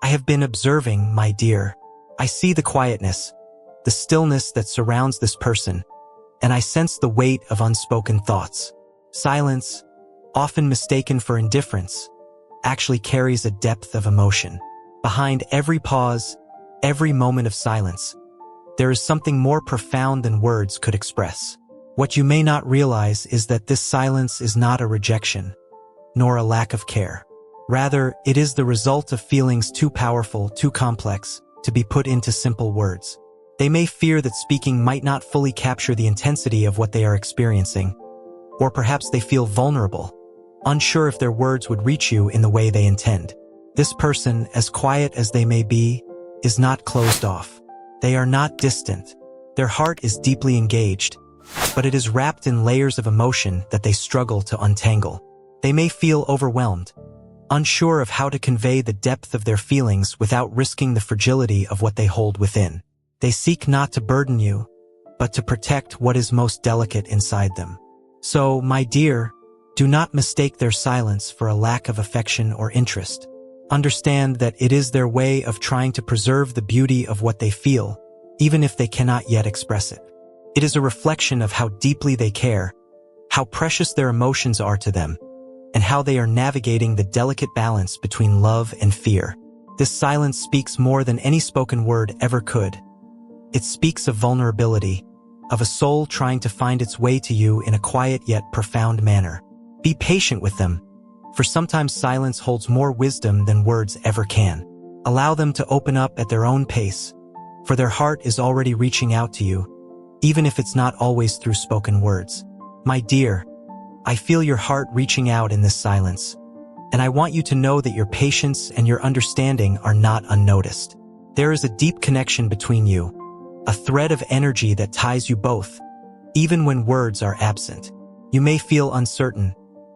I have been observing, my dear. I see the quietness, the stillness that surrounds this person, and I sense the weight of unspoken thoughts. Silence, often mistaken for indifference, actually carries a depth of emotion. Behind every pause, every moment of silence, there is something more profound than words could express. What you may not realize is that this silence is not a rejection, nor a lack of care. Rather, it is the result of feelings too powerful, too complex, to be put into simple words. They may fear that speaking might not fully capture the intensity of what they are experiencing, or perhaps they feel vulnerable, unsure if their words would reach you in the way they intend. This person, as quiet as they may be, is not closed off. They are not distant. Their heart is deeply engaged, but it is wrapped in layers of emotion that they struggle to untangle. They may feel overwhelmed, unsure of how to convey the depth of their feelings without risking the fragility of what they hold within. They seek not to burden you, but to protect what is most delicate inside them. So, my dear, do not mistake their silence for a lack of affection or interest. Understand that it is their way of trying to preserve the beauty of what they feel, even if they cannot yet express it. It is a reflection of how deeply they care, how precious their emotions are to them, and how they are navigating the delicate balance between love and fear. This silence speaks more than any spoken word ever could. It speaks of vulnerability, of a soul trying to find its way to you in a quiet yet profound manner. Be patient with them, for sometimes silence holds more wisdom than words ever can. Allow them to open up at their own pace, for their heart is already reaching out to you, even if it's not always through spoken words. My dear, I feel your heart reaching out in this silence, and I want you to know that your patience and your understanding are not unnoticed. There is a deep connection between you, a thread of energy that ties you both, even when words are absent. You may feel uncertain,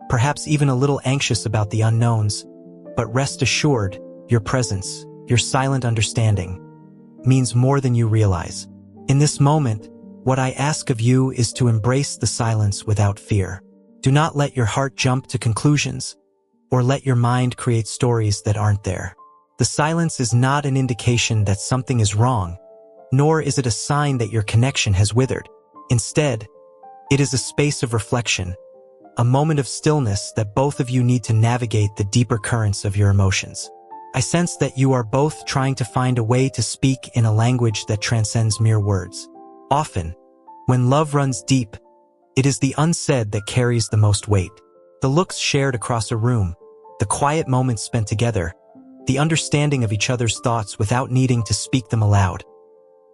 perhaps even a little anxious about the unknowns, but rest assured, your presence, your silent understanding, means more than you realize. In this moment, what I ask of you is to embrace the silence without fear. Do not let your heart jump to conclusions, or let your mind create stories that aren't there. The silence is not an indication that something is wrong, nor is it a sign that your connection has withered. Instead, it is a space of reflection, a moment of stillness that both of you need to navigate the deeper currents of your emotions. I sense that you are both trying to find a way to speak in a language that transcends mere words. Often, when love runs deep, it is the unsaid that carries the most weight. The looks shared across a room, the quiet moments spent together, the understanding of each other's thoughts without needing to speak them aloud.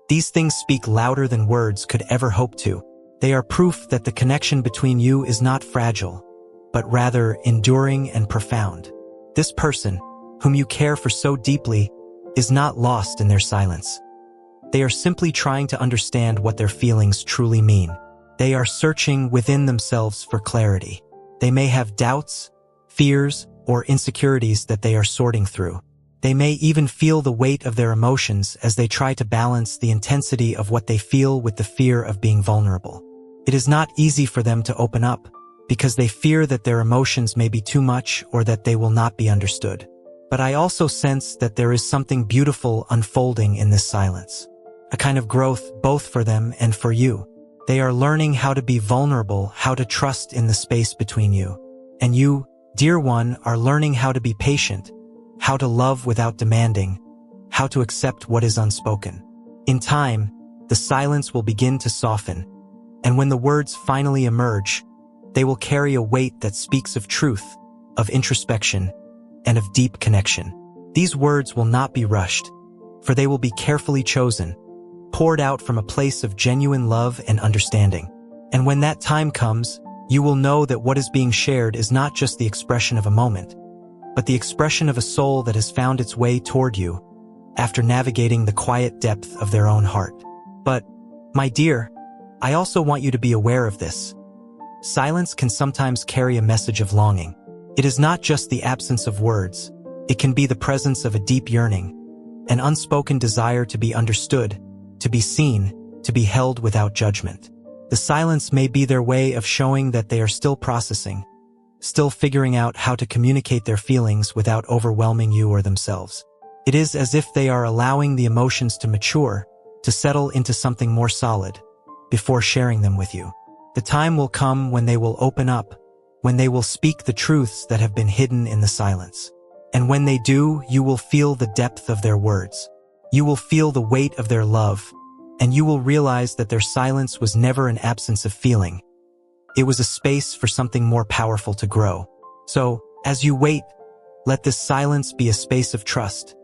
These things speak louder than words could ever hope to. They are proof that the connection between you is not fragile, but rather enduring and profound. This person, whom you care for so deeply, is not lost in their silence. They are simply trying to understand what their feelings truly mean. They are searching within themselves for clarity. They may have doubts, fears, or insecurities that they are sorting through. They may even feel the weight of their emotions as they try to balance the intensity of what they feel with the fear of being vulnerable. It is not easy for them to open up, because they fear that their emotions may be too much or that they will not be understood. But I also sense that there is something beautiful unfolding in this silence. A kind of growth both for them and for you. They are learning how to be vulnerable, how to trust in the space between you. And you, dear one, are learning how to be patient, how to love without demanding, how to accept what is unspoken. In time, the silence will begin to soften, and when the words finally emerge, they will carry a weight that speaks of truth, of introspection, and of deep connection. These words will not be rushed, for they will be carefully chosen, poured out from a place of genuine love and understanding. And when that time comes, you will know that what is being shared is not just the expression of a moment, but the expression of a soul that has found its way toward you after navigating the quiet depth of their own heart. But, my dear, I also want you to be aware of this. Silence can sometimes carry a message of longing. It is not just the absence of words. It can be the presence of a deep yearning, an unspoken desire to be understood, to be seen, to be held without judgment. The silence may be their way of showing that they are still processing, still figuring out how to communicate their feelings without overwhelming you or themselves. It is as if they are allowing the emotions to mature, to settle into something more solid, before sharing them with you. The time will come when they will open up, when they will speak the truths that have been hidden in the silence. And when they do, you will feel the depth of their words. You will feel the weight of their love, and you will realize that their silence was never an absence of feeling. It was a space for something more powerful to grow. So, as you wait, let this silence be a space of trust,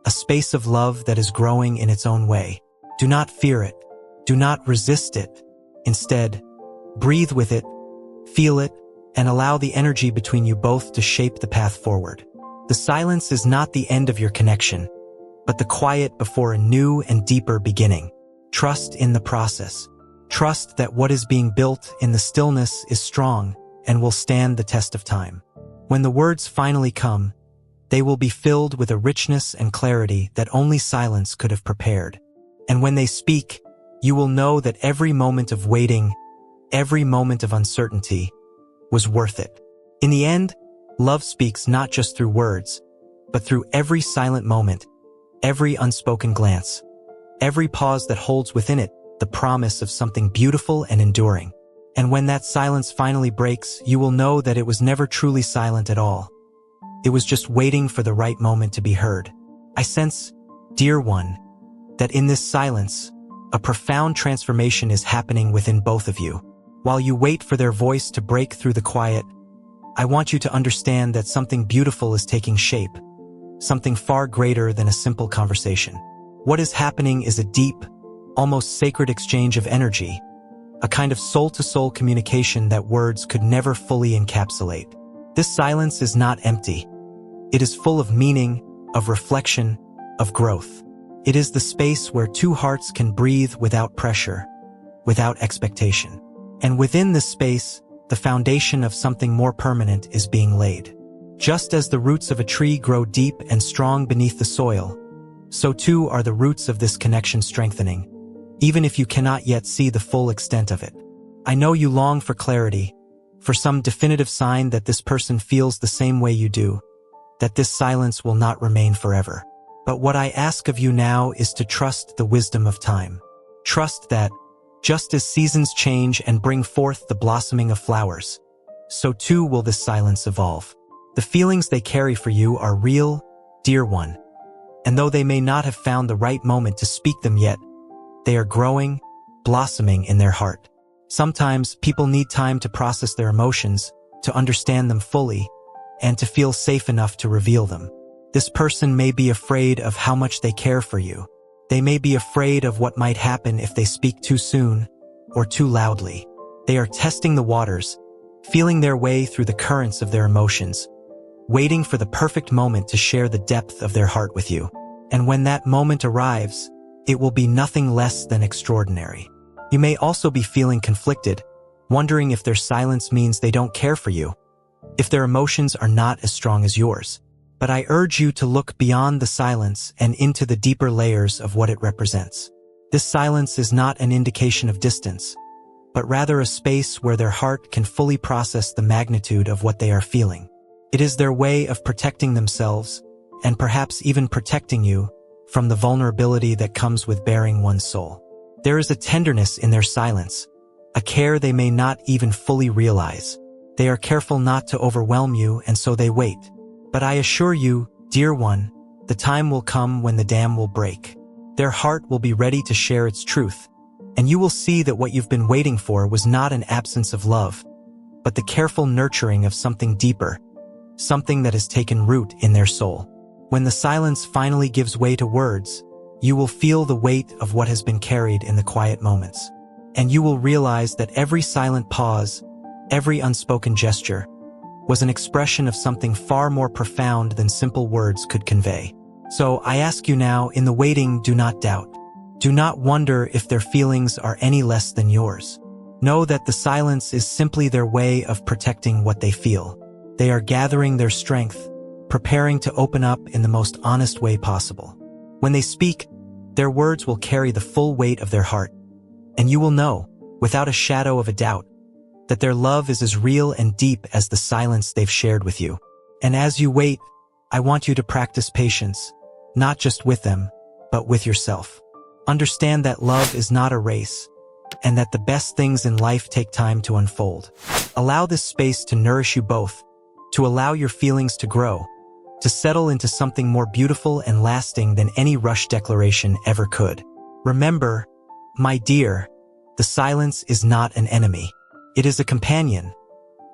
a space of love that is growing in its own way. Do not fear it. Do not resist it. Instead, breathe with it, feel it, and allow the energy between you both to shape the path forward. The silence is not the end of your connection, but the quiet before a new and deeper beginning. Trust in the process. Trust that what is being built in the stillness is strong and will stand the test of time. When the words finally come, they will be filled with a richness and clarity that only silence could have prepared. And when they speak, you will know that every moment of waiting, every moment of uncertainty, was worth it. In the end, love speaks not just through words, but through every silent moment, every unspoken glance, every pause that holds within it the promise of something beautiful and enduring. And when that silence finally breaks, you will know that it was never truly silent at all. It was just waiting for the right moment to be heard. I sense, dear one, that in this silence, a profound transformation is happening within both of you. While you wait for their voice to break through the quiet, I want you to understand that something beautiful is taking shape, something far greater than a simple conversation. What is happening is a deep, almost sacred exchange of energy, a kind of soul-to-soul communication that words could never fully encapsulate. This silence is not empty. It is full of meaning, of reflection, of growth. It is the space where two hearts can breathe without pressure, without expectation. And within this space, the foundation of something more permanent is being laid. Just as the roots of a tree grow deep and strong beneath the soil, so too are the roots of this connection strengthening, even if you cannot yet see the full extent of it. I know you long for clarity, for some definitive sign that this person feels the same way you do, that this silence will not remain forever. But what I ask of you now is to trust the wisdom of time. Trust that, just as seasons change and bring forth the blossoming of flowers, so too will this silence evolve. The feelings they carry for you are real, dear one, and though they may not have found the right moment to speak them yet, they are growing, blossoming in their heart. Sometimes people need time to process their emotions, to understand them fully, and to feel safe enough to reveal them. This person may be afraid of how much they care for you. They may be afraid of what might happen if they speak too soon or too loudly. They are testing the waters, feeling their way through the currents of their emotions, waiting for the perfect moment to share the depth of their heart with you. And when that moment arrives, it will be nothing less than extraordinary. You may also be feeling conflicted, wondering if their silence means they don't care for you, if their emotions are not as strong as yours. But I urge you to look beyond the silence and into the deeper layers of what it represents. This silence is not an indication of distance, but rather a space where their heart can fully process the magnitude of what they are feeling. It is their way of protecting themselves, and perhaps even protecting you, from the vulnerability that comes with bearing one's soul. There is a tenderness in their silence, a care they may not even fully realize. They are careful not to overwhelm you, and so they wait. But I assure you, dear one, the time will come when the dam will break. Their heart will be ready to share its truth, and you will see that what you've been waiting for was not an absence of love, but the careful nurturing of something deeper, something that has taken root in their soul. When the silence finally gives way to words, you will feel the weight of what has been carried in the quiet moments. And you will realize that every silent pause, every unspoken gesture, was an expression of something far more profound than simple words could convey. So I ask you now, in the waiting, do not doubt. Do not wonder if their feelings are any less than yours. Know that the silence is simply their way of protecting what they feel. They are gathering their strength, preparing to open up in the most honest way possible. When they speak, their words will carry the full weight of their heart, and you will know, without a shadow of a doubt, that their love is as real and deep as the silence they've shared with you. And as you wait, I want you to practice patience. not just with them, but with yourself. Understand that love is not a race, and that the best things in life take time to unfold. Allow this space to nourish you both, to allow your feelings to grow, to settle into something more beautiful and lasting than any rush declaration ever could. Remember, my dear, the silence is not an enemy. It is a companion,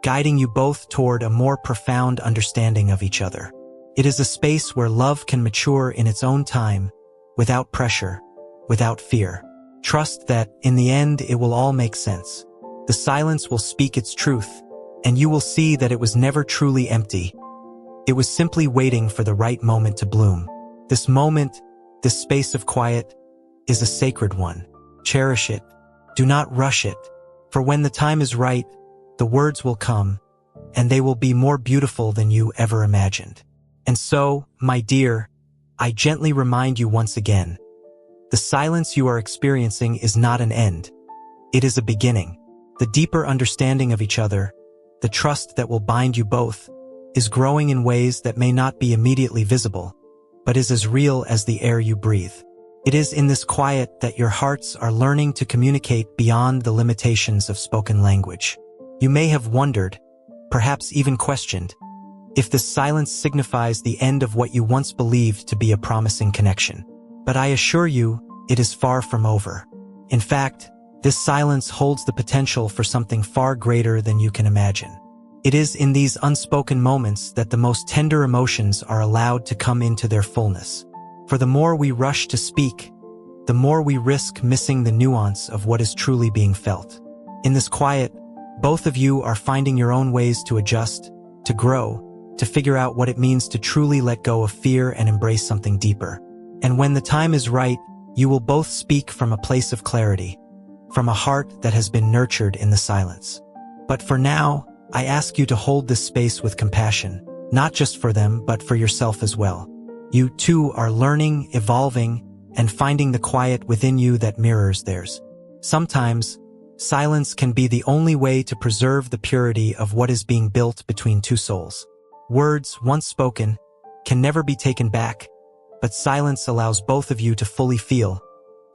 guiding you both toward a more profound understanding of each other. It is a space where love can mature in its own time, without pressure, without fear. Trust that, in the end, it will all make sense. The silence will speak its truth, and you will see that it was never truly empty. It was simply waiting for the right moment to bloom. This moment, this space of quiet, is a sacred one. Cherish it. Do not rush it. For when the time is right, the words will come, and they will be more beautiful than you ever imagined. And so, my dear, I gently remind you once again, the silence you are experiencing is not an end. It is a beginning. The deeper understanding of each other, the trust that will bind you both, is growing in ways that may not be immediately visible, but is as real as the air you breathe. It is in this quiet that your hearts are learning to communicate beyond the limitations of spoken language. You may have wondered, perhaps even questioned, if this silence signifies the end of what you once believed to be a promising connection. But I assure you, it is far from over. In fact, this silence holds the potential for something far greater than you can imagine. It is in these unspoken moments that the most tender emotions are allowed to come into their fullness. For the more we rush to speak, the more we risk missing the nuance of what is truly being felt. In this quiet, both of you are finding your own ways to adjust, to grow, to figure out what it means to truly let go of fear and embrace something deeper. And when the time is right, you will both speak from a place of clarity, from a heart that has been nurtured in the silence. But for now, I ask you to hold this space with compassion, not just for them, but for yourself as well. You too are learning, evolving, and finding the quiet within you that mirrors theirs. Sometimes, silence can be the only way to preserve the purity of what is being built between two souls. Words, once spoken, can never be taken back, but silence allows both of you to fully feel,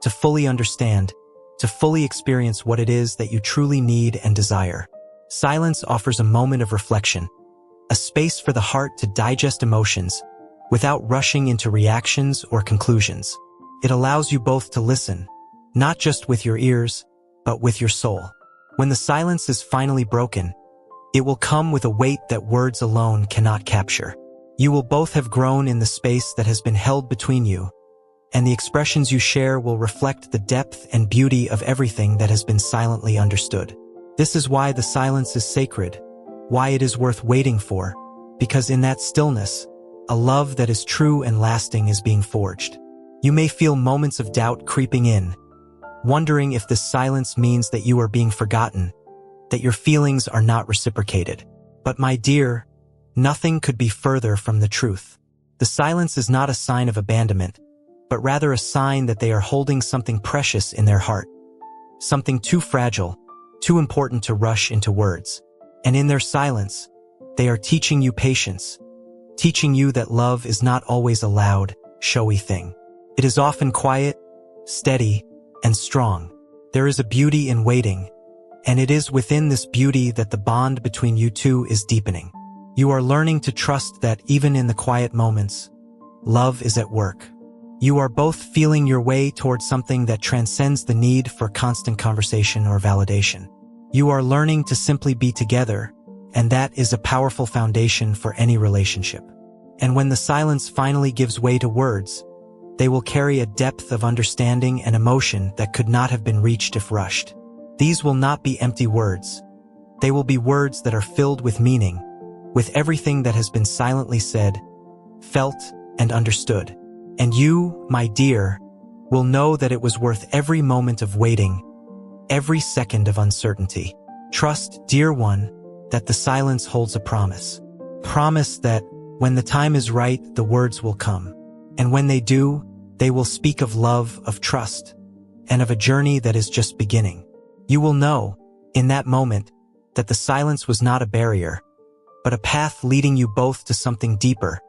to fully understand, to fully experience what it is that you truly need and desire. Silence offers a moment of reflection, a space for the heart to digest emotions without rushing into reactions or conclusions. It allows you both to listen, not just with your ears, but with your soul. When the silence is finally broken, it will come with a weight that words alone cannot capture. You will both have grown in the space that has been held between you, and the expressions you share will reflect the depth and beauty of everything that has been silently understood. This is why the silence is sacred, why it is worth waiting for, because in that stillness, a love that is true and lasting is being forged. You may feel moments of doubt creeping in, wondering if this silence means that you are being forgotten, that your feelings are not reciprocated. But my dear, nothing could be further from the truth. The silence is not a sign of abandonment, but rather a sign that they are holding something precious in their heart, something too fragile, too important to rush into words. And in their silence, they are teaching you patience, teaching you that love is not always a loud, showy thing. It is often quiet, steady, and strong. There is a beauty in waiting, and it is within this beauty that the bond between you two is deepening. You are learning to trust that even in the quiet moments, love is at work. You are both feeling your way towards something that transcends the need for constant conversation or validation. You are learning to simply be together, and that is a powerful foundation for any relationship. And when the silence finally gives way to words, they will carry a depth of understanding and emotion that could not have been reached if rushed. These will not be empty words. They will be words that are filled with meaning, with everything that has been silently said, felt, and understood. And you, my dear, will know that it was worth every moment of waiting, every second of uncertainty. Trust, dear one, that the silence holds a promise. Promise that, when the time is right, the words will come. And when they do, they will speak of love, of trust, and of a journey that is just beginning. You will know, in that moment, that the silence was not a barrier, but a path leading you both to something deeper,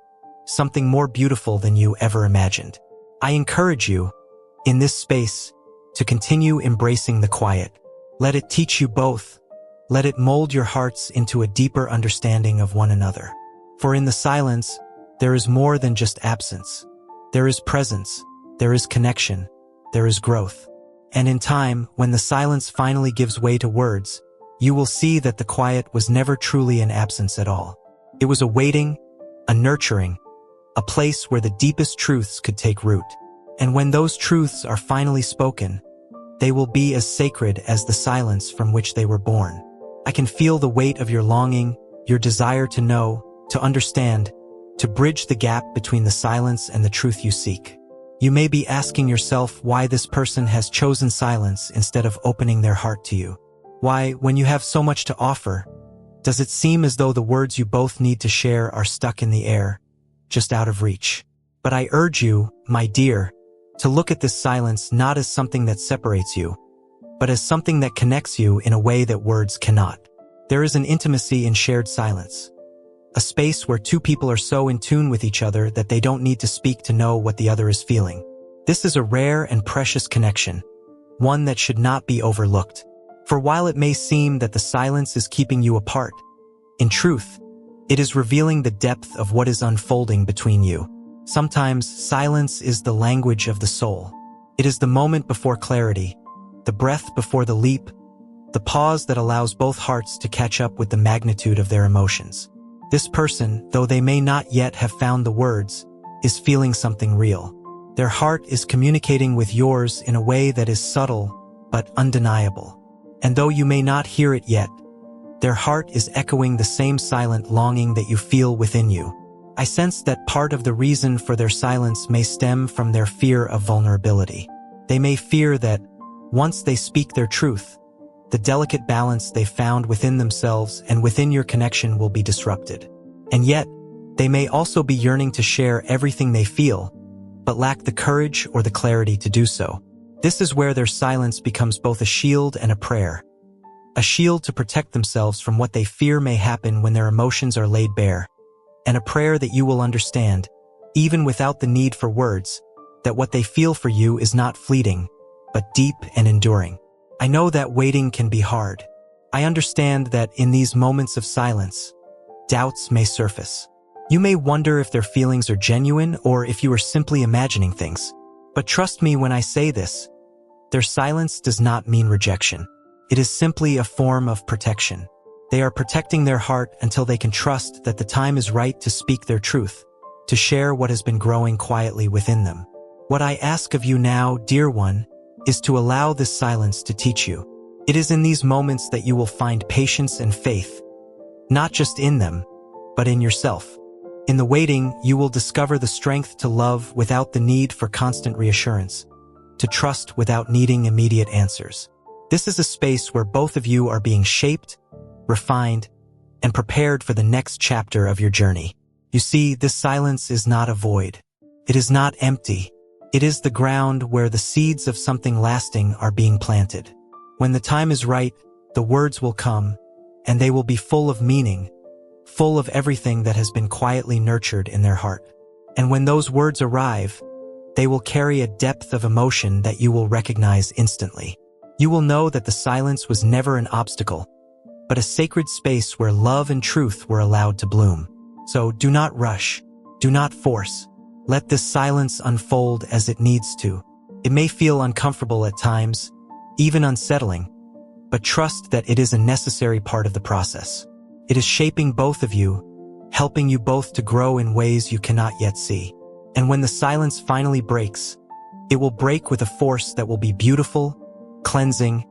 something more beautiful than you ever imagined. I encourage you, in this space, to continue embracing the quiet. Let it teach you both. Let it mold your hearts into a deeper understanding of one another. For in the silence, there is more than just absence. There is presence, there is connection, there is growth. And in time, when the silence finally gives way to words, you will see that the quiet was never truly an absence at all. It was a waiting, a nurturing, a place where the deepest truths could take root. And when those truths are finally spoken, they will be as sacred as the silence from which they were born. I can feel the weight of your longing, your desire to know, to understand, to bridge the gap between the silence and the truth you seek. You may be asking yourself why this person has chosen silence instead of opening their heart to you. Why, when you have so much to offer, does it seem as though the words you both need to share are stuck in the air, just out of reach? But I urge you, my dear, to look at this silence not as something that separates you, but as something that connects you in a way that words cannot. There is an intimacy in shared silence. A space where two people are so in tune with each other that they don't need to speak to know what the other is feeling. This is a rare and precious connection, one that should not be overlooked. For while it may seem that the silence is keeping you apart, in truth, it is revealing the depth of what is unfolding between you. Sometimes silence is the language of the soul. It is the moment before clarity, the breath before the leap, the pause that allows both hearts to catch up with the magnitude of their emotions. This person, though they may not yet have found the words, is feeling something real. Their heart is communicating with yours in a way that is subtle but undeniable. And though you may not hear it yet, their heart is echoing the same silent longing that you feel within you. I sense that part of the reason for their silence may stem from their fear of vulnerability. They may fear that, once they speak their truth, the delicate balance they found within themselves and within your connection will be disrupted. And yet, they may also be yearning to share everything they feel, but lack the courage or the clarity to do so. This is where their silence becomes both a shield and a prayer. A shield to protect themselves from what they fear may happen when their emotions are laid bare, and a prayer that you will understand, even without the need for words, that what they feel for you is not fleeting, but deep and enduring. I know that waiting can be hard. I understand that in these moments of silence, doubts may surface. You may wonder if their feelings are genuine or if you are simply imagining things. But trust me when I say this, their silence does not mean rejection. It is simply a form of protection. They are protecting their heart until they can trust that the time is right to speak their truth, to share what has been growing quietly within them. What I ask of you now, dear one, is to allow this silence to teach you. It is in these moments that you will find patience and faith, not just in them, but in yourself. In the waiting, you will discover the strength to love without the need for constant reassurance, to trust without needing immediate answers. This is a space where both of you are being shaped, refined, and prepared for the next chapter of your journey. You see, this silence is not a void. It is not empty. It is the ground where the seeds of something lasting are being planted. When the time is right, the words will come, and they will be full of meaning, full of everything that has been quietly nurtured in their heart. And when those words arrive, they will carry a depth of emotion that you will recognize instantly. You will know that the silence was never an obstacle, but a sacred space where love and truth were allowed to bloom. So do not rush, do not force. Let this silence unfold as it needs to. It may feel uncomfortable at times, even unsettling, but trust that it is a necessary part of the process. It is shaping both of you, helping you both to grow in ways you cannot yet see. And when the silence finally breaks, it will break with a force that will be beautiful, cleansing,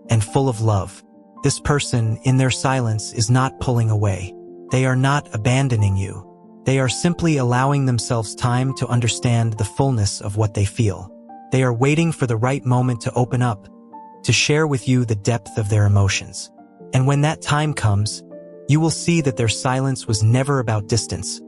and full of love. This person, in their silence, is not pulling away. They are not abandoning you. They are simply allowing themselves time to understand the fullness of what they feel. They are waiting for the right moment to open up, to share with you the depth of their emotions. And when that time comes, you will see that their silence was never about distance,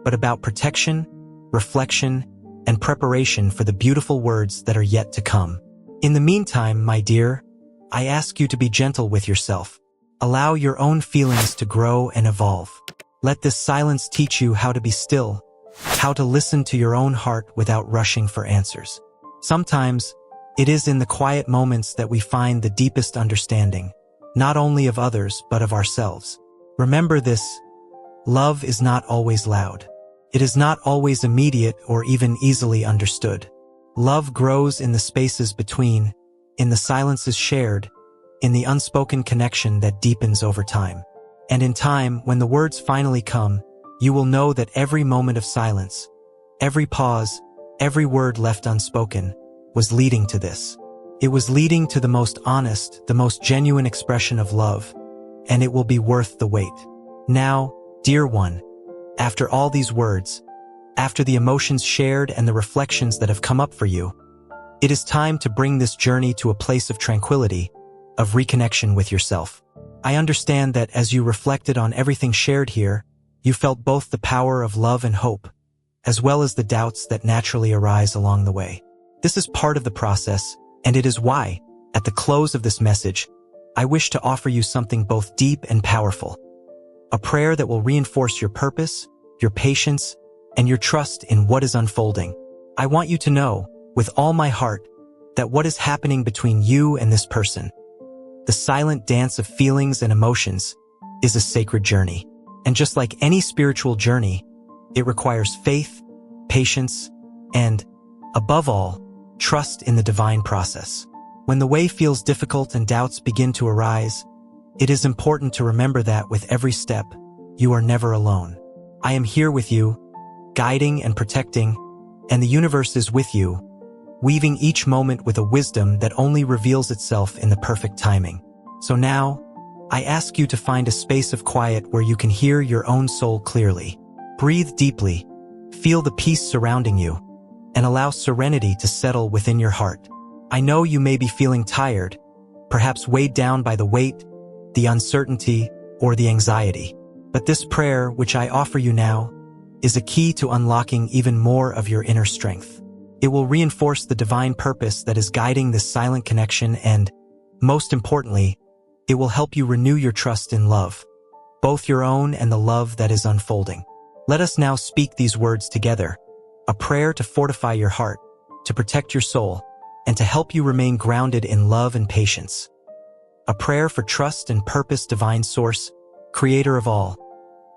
but about protection, reflection, and preparation for the beautiful words that are yet to come. In the meantime, my dear, I ask you to be gentle with yourself. Allow your own feelings to grow and evolve. Let this silence teach you how to be still, how to listen to your own heart without rushing for answers. Sometimes, it is in the quiet moments that we find the deepest understanding, not only of others but of ourselves. Remember this: love is not always loud. It is not always immediate or even easily understood. Love grows in the spaces between, in the silences shared, in the unspoken connection that deepens over time. And in time, when the words finally come, you will know that every moment of silence, every pause, every word left unspoken, was leading to this. It was leading to the most honest, the most genuine expression of love, and it will be worth the wait. Now, dear one, after all these words, after the emotions shared and the reflections that have come up for you, it is time to bring this journey to a place of tranquility, of reconnection with yourself. I understand that as you reflected on everything shared here, you felt both the power of love and hope, as well as the doubts that naturally arise along the way. This is part of the process, and it is why, at the close of this message, I wish to offer you something both deep and powerful. A prayer that will reinforce your purpose, your patience, and your trust in what is unfolding. I want you to know, with all my heart, that what is happening between you and this person, the silent dance of feelings and emotions, is a sacred journey. And just like any spiritual journey, it requires faith, patience, and, above all, trust in the divine process. When the way feels difficult and doubts begin to arise, it is important to remember that with every step, you are never alone. I am here with you, guiding and protecting, and the universe is with you, weaving each moment with a wisdom that only reveals itself in the perfect timing. So now, I ask you to find a space of quiet where you can hear your own soul clearly. Breathe deeply, feel the peace surrounding you, and allow serenity to settle within your heart. I know you may be feeling tired, perhaps weighed down by the weight, the uncertainty, or the anxiety. But this prayer, which I offer you now, is a key to unlocking even more of your inner strength. It will reinforce the divine purpose that is guiding this silent connection and, most importantly, it will help you renew your trust in love, both your own and the love that is unfolding. Let us now speak these words together, a prayer to fortify your heart, to protect your soul, and to help you remain grounded in love and patience. A prayer for trust and purpose. Divine Source, Creator of all,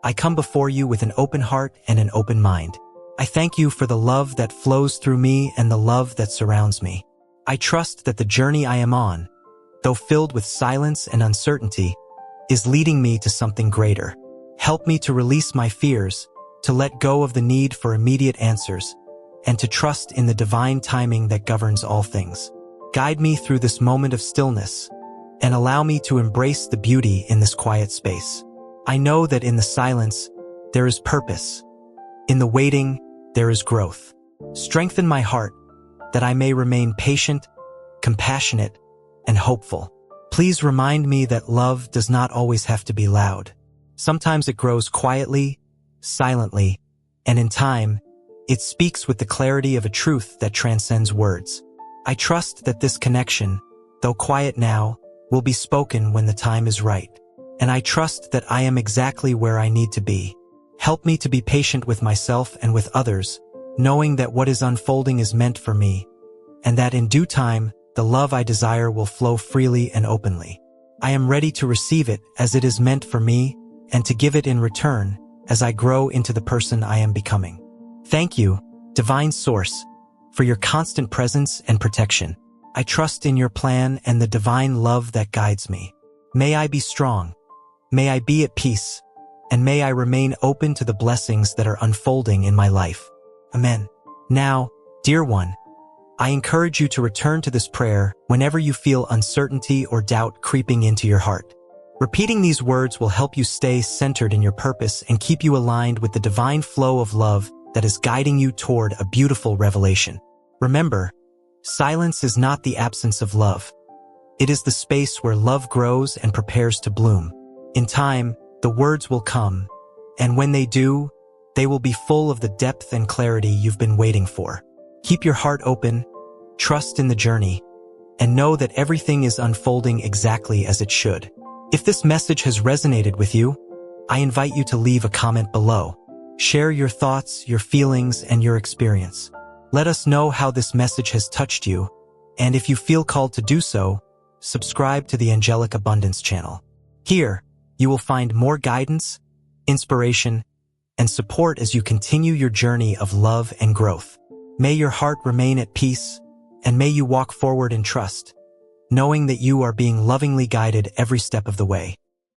I come before you with an open heart and an open mind. I thank you for the love that flows through me and the love that surrounds me. I trust that the journey I am on, though filled with silence and uncertainty, is leading me to something greater. Help me to release my fears, to let go of the need for immediate answers, and to trust in the divine timing that governs all things. Guide me through this moment of stillness, and allow me to embrace the beauty in this quiet space. I know that in the silence, there is purpose. In the waiting, there is growth. Strengthen my heart, that I may remain patient, compassionate, and hopeful. Please remind me that love does not always have to be loud. Sometimes it grows quietly, silently, and in time, it speaks with the clarity of a truth that transcends words. I trust that this connection, though quiet now, will be spoken when the time is right. And I trust that I am exactly where I need to be. Help me to be patient with myself and with others, knowing that what is unfolding is meant for me, and that in due time, the love I desire will flow freely and openly. I am ready to receive it as it is meant for me, and to give it in return as I grow into the person I am becoming. Thank you, Divine Source, for your constant presence and protection. I trust in your plan and the divine love that guides me. May I be strong, may I be at peace, and may I remain open to the blessings that are unfolding in my life. Amen. Now, dear one, I encourage you to return to this prayer whenever you feel uncertainty or doubt creeping into your heart. Repeating these words will help you stay centered in your purpose and keep you aligned with the divine flow of love that is guiding you toward a beautiful revelation. Remember, silence is not the absence of love. It is the space where love grows and prepares to bloom. In time, the words will come, and when they do, they will be full of the depth and clarity you've been waiting for. Keep your heart open, trust in the journey, and know that everything is unfolding exactly as it should. If this message has resonated with you, I invite you to leave a comment below. Share your thoughts, your feelings, and your experience. Let us know how this message has touched you, and if you feel called to do so, subscribe to the Angelic Abundance channel. Here, you will find more guidance, inspiration, and support as you continue your journey of love and growth. May your heart remain at peace, and may you walk forward in trust, knowing that you are being lovingly guided every step of the way.